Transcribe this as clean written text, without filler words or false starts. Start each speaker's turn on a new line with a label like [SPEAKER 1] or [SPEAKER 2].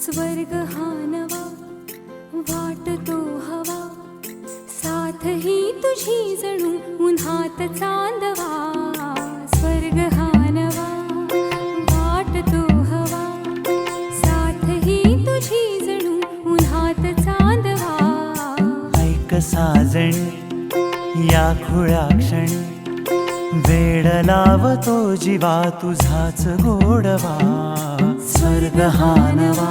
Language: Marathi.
[SPEAKER 1] स्वर्ग हा नवा वाटतो हवा, साथ ही तुझी जणू उन्हात चांदवा. स्वर्ग हा नवा वाटतो हवा, साथ ही तुझी जणू उन्हात चांदवा.
[SPEAKER 2] ऐक साजणी या खुळ्या क्षणी, वेड लावतो जीवा तुझाच गोडवा. स्वर्ग हा नवा